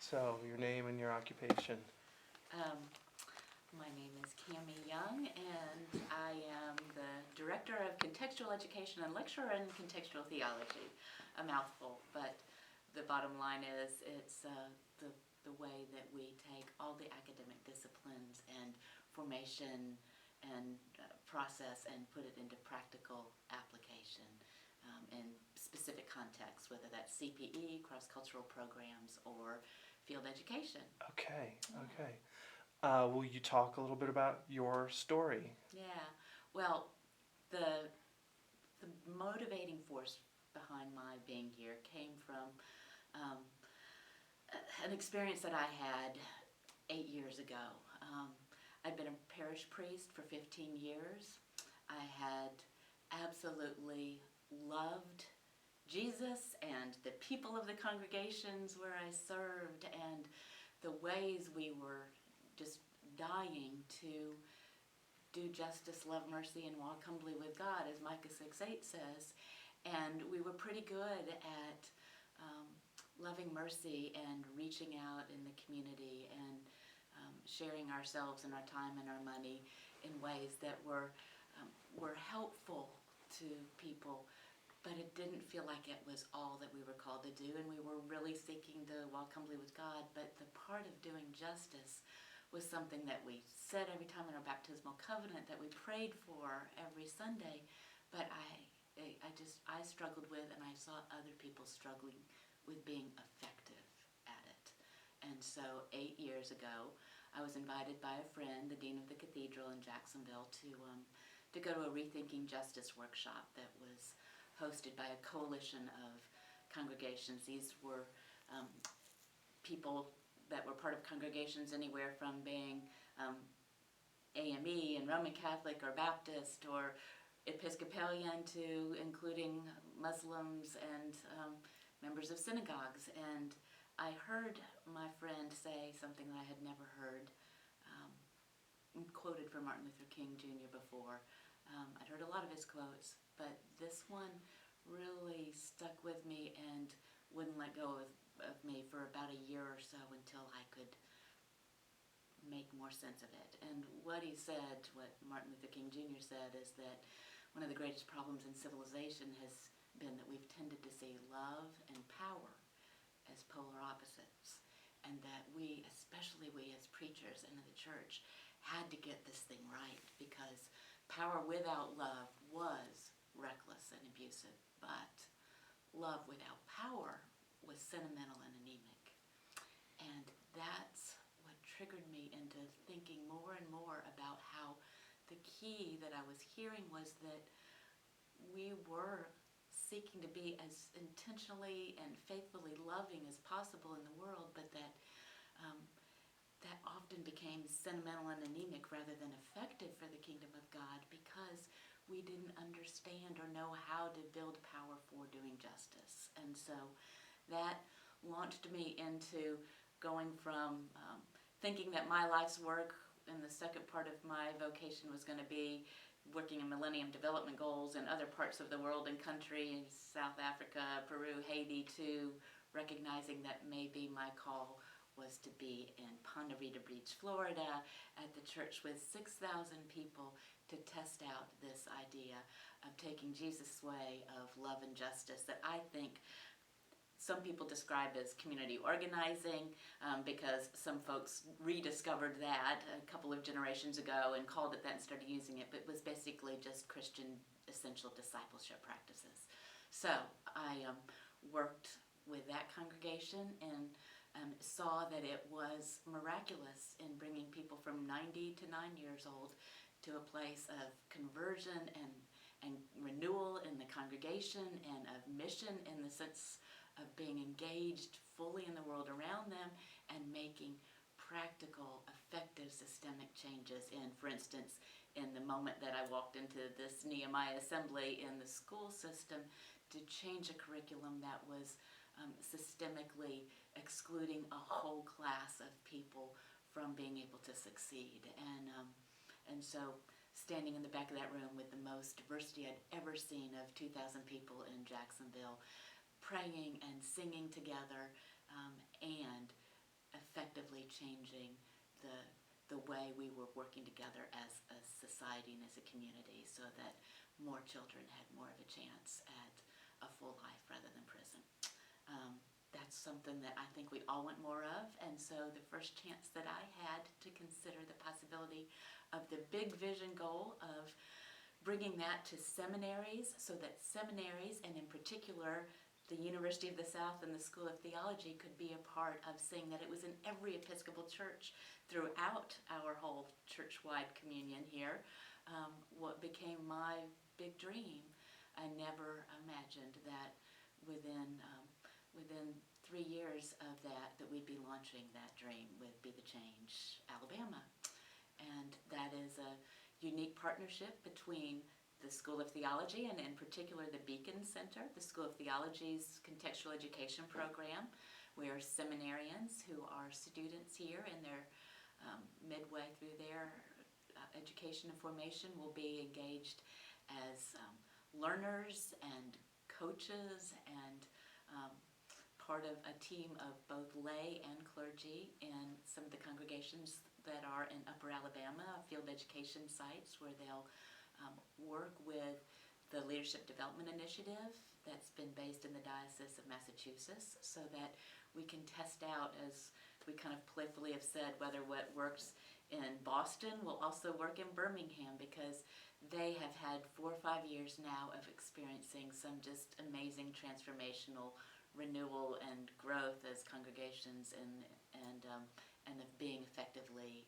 So, your name and your occupation. My name is Cammie Young, and I am the Director of Contextual Education and Lecturer in Contextual Theology. A mouthful, but the bottom line is it's the way that we take all the academic disciplines and formation and process and put it into practical application in specific contexts, whether that's CPE, cross-cultural programs, or field education. Okay. Will you talk a little bit about your story? Yeah, well, the motivating force behind my being here came from um, an experience that I had 8 years ago. I'd been a parish priest for 15 years. I had absolutely loved Jesus and the people of the congregations where I served and the ways we were just dying to do justice, love mercy, and walk humbly with God, as Micah 6:8 says. And we were pretty good at loving mercy and reaching out in the community and sharing ourselves and our time and our money in ways that were helpful to people. But it didn't feel like it was all that we were called to do, and we were really seeking to walk humbly with God. But the part of doing justice was something that we said every time in our baptismal covenant, that we prayed for every Sunday, but I struggled with, and I saw other people struggling with being effective at it. And so 8 years ago, I was invited by a friend, the dean of the cathedral in Jacksonville, to go to a Rethinking Justice workshop that was hosted by a coalition of congregations. These were people that were part of congregations anywhere from being AME and Roman Catholic or Baptist or Episcopalian to including Muslims and members of synagogues. And I heard my friend say something that I had never heard, quoted from Martin Luther King Jr. before. I'd heard a lot of his quotes, but this one really stuck with me and wouldn't let go of me for about a year or so until I could make more sense of it. And what he said, what Martin Luther King Jr. said, is that one of the greatest problems in civilization has been that we've tended to see love and power as polar opposites, and that we, especially we as preachers and in the church, had to get this thing right, because power without love was reckless and abusive, but love without power was sentimental and anemic. And that's what triggered me into thinking more and more about how the key that I was hearing was that we were seeking to be as intentionally and faithfully loving as possible in the world, but that that often became sentimental and anemic rather than effective for the kingdom of God, because we didn't understand or know how to build power for doing justice. And so that launched me into going from thinking that my life's work in the second part of my vocation was going to be working in Millennium Development Goals in other parts of the world and country, South Africa, Peru, Haiti, to recognizing that maybe my call was to be in Ponte Vedra Beach, Florida, at the church with 6,000 people to test out this idea of taking Jesus' way of love and justice that I think some people describe as community organizing, because some folks rediscovered that a couple of generations ago and called it that and started using it, but it was basically just Christian essential discipleship practices. So I worked with that congregation and saw that it was miraculous in bringing people from 90 to 9 years old to a place of conversion and renewal in the congregation and of mission, in the sense of being engaged fully in the world around them and making practical, effective, systemic changes in, for instance, in the moment that I walked into this Nehemiah assembly in the school system, to change a curriculum that was systemically excluding a whole class of people from being able to succeed. And so standing in the back of that room with the most diversity I'd ever seen of 2,000 people in Jacksonville, praying and singing together, and effectively changing the way we were working together as a society and as a community, so that more children had more of a chance at a full life rather than prison. That's something that I think we all want more of, and so the first chance that I had to consider the possibility of the big vision goal of bringing that to seminaries, so that seminaries, and in particular the University of the South and the School of Theology, could be a part of seeing that it was in every Episcopal church throughout our whole church-wide communion here. What became my big dream, I never imagined that within 3 years of that we'd be launching that dream with Be the Change Alabama. And that is a unique partnership between the School of Theology and in particular the Beacon Center, the School of Theology's contextual education program, where seminarians who are students here in their midway through their education and formation will be engaged as learners and coaches and part of a team of both lay and clergy in some of the congregations that are in Upper Alabama, field education sites where they'll work with the Leadership Development Initiative that's been based in the Diocese of Massachusetts, so that we can test out, as we kind of playfully have said, whether what works in Boston will also work in Birmingham, because they have had 4 or 5 years now of experiencing some just amazing transformational renewal and growth as congregations, and of being effectively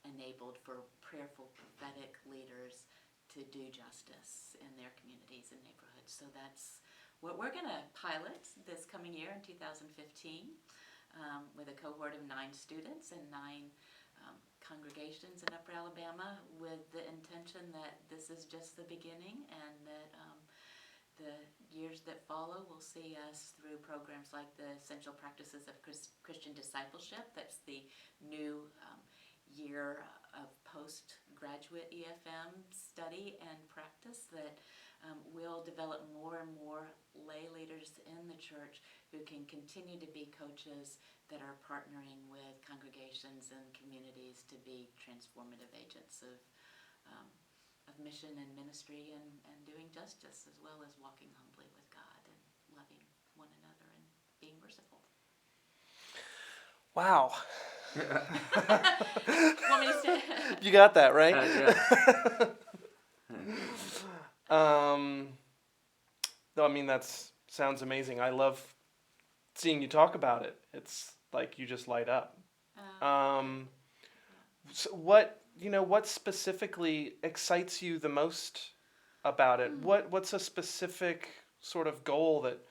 enabled for prayerful prophetic leaders to do justice in their communities and neighborhoods. So that's what we're going to pilot this coming year in 2015 with a cohort of 9 students and 9 congregations in Upper Alabama, with the intention that this is just the beginning, and that the years that follow will see us through programs like the Essential Practices of Christian Discipleship. That's the new year of postgraduate EFM study and practice that will develop more and more lay leaders in the church who can continue to be coaches that are partnering with congregations and communities to be transformative agents of mission and ministry, and doing justice, as well as walking humbly with God and loving one another and being merciful. Wow. Want me to say? You got that, right? No, I mean, sounds amazing. I love seeing you talk about it. It's like you just light up. So what specifically excites you the most about it? What's a specific sort of goal that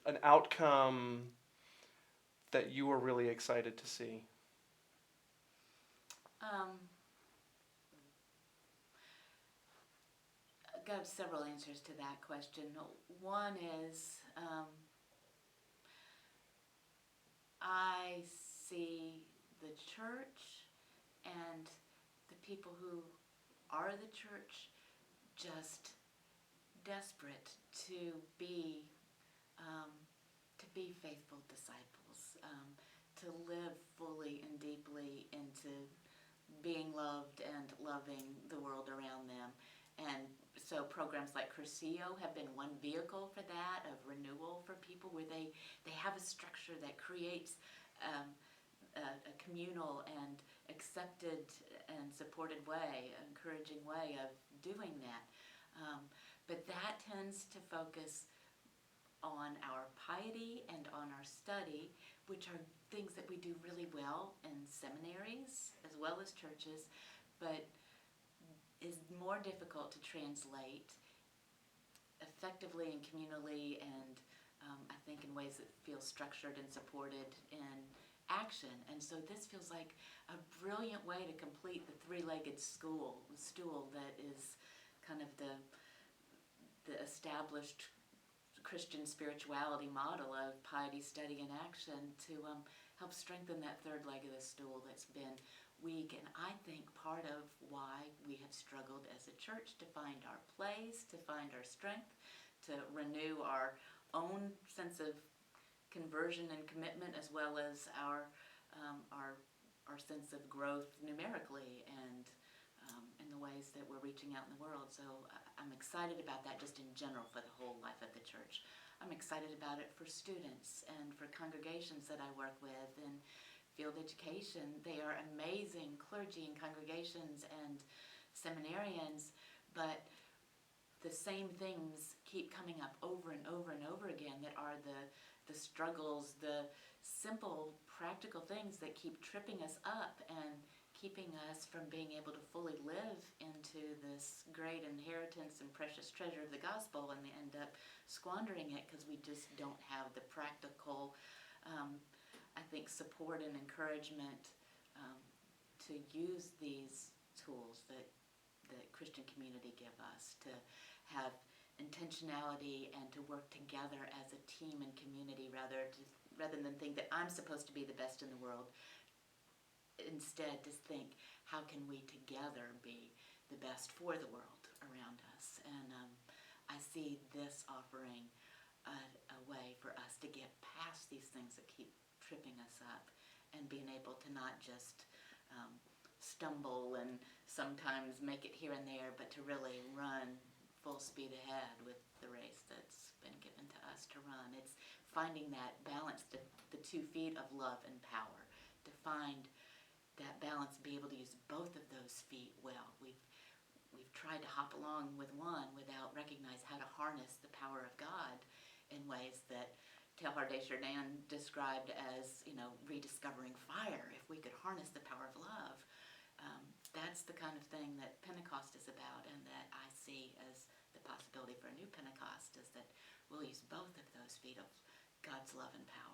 an outcome that you were really excited to see? I've got several answers to that question. One is I see the church and the people who are the church just desperate to be faithful disciples, to live fully and deeply into being loved and loving the world around them. And so programs like Cursillo have been one vehicle for that, of renewal for people, where they have a structure that creates a communal and accepted and supported way, encouraging way of doing that. But that tends to focus on our piety and on our study, which are things that we do really well in seminaries as well as churches, but is more difficult to translate effectively and communally, and I think in ways that feel structured and supported in action. And so this feels like a brilliant way to complete the three-legged stool that is kind of the established Christian spirituality model of piety, study, and action, to help strengthen that third leg of the stool that's been weak. And I think part of why we have struggled as a church to find our place, to find our strength, to renew our own sense of conversion and commitment, as well as our sense of growth numerically and in the ways that we're reaching out in the world. So I'm excited about that just in general for the whole life of the church. I'm excited about it for students and for congregations that I work with and field education. They are amazing clergy and congregations and seminarians, but the same things keep coming up over and over and over again that are the struggles, the simple practical things that keep tripping us up and keeping us from being able to fully live into this great inheritance and precious treasure of the gospel, and they end up squandering it because we just don't have the practical, I think, support and encouragement to use these tools that the Christian community give us, to have intentionality and to work together as a team and community rather than think that I'm supposed to be the best in the world. Instead, just think, how can we together be the best for the world around us? And I see this offering a way for us to get past these things that keep tripping us up and being able to not just stumble and sometimes make it here and there, but to really run full speed ahead with the race that's been given to us to run. It's finding that balance, the 2 feet of love and power, to find that balance, be able to use both of those feet well. We've tried to hop along with one without recognizing how to harness the power of God in ways that Teilhard de Chardin described as, rediscovering fire. If we could harness the power of love, that's the kind of thing that Pentecost is about, and that I see as the possibility for a new Pentecost, is that we'll use both of those feet of God's love and power.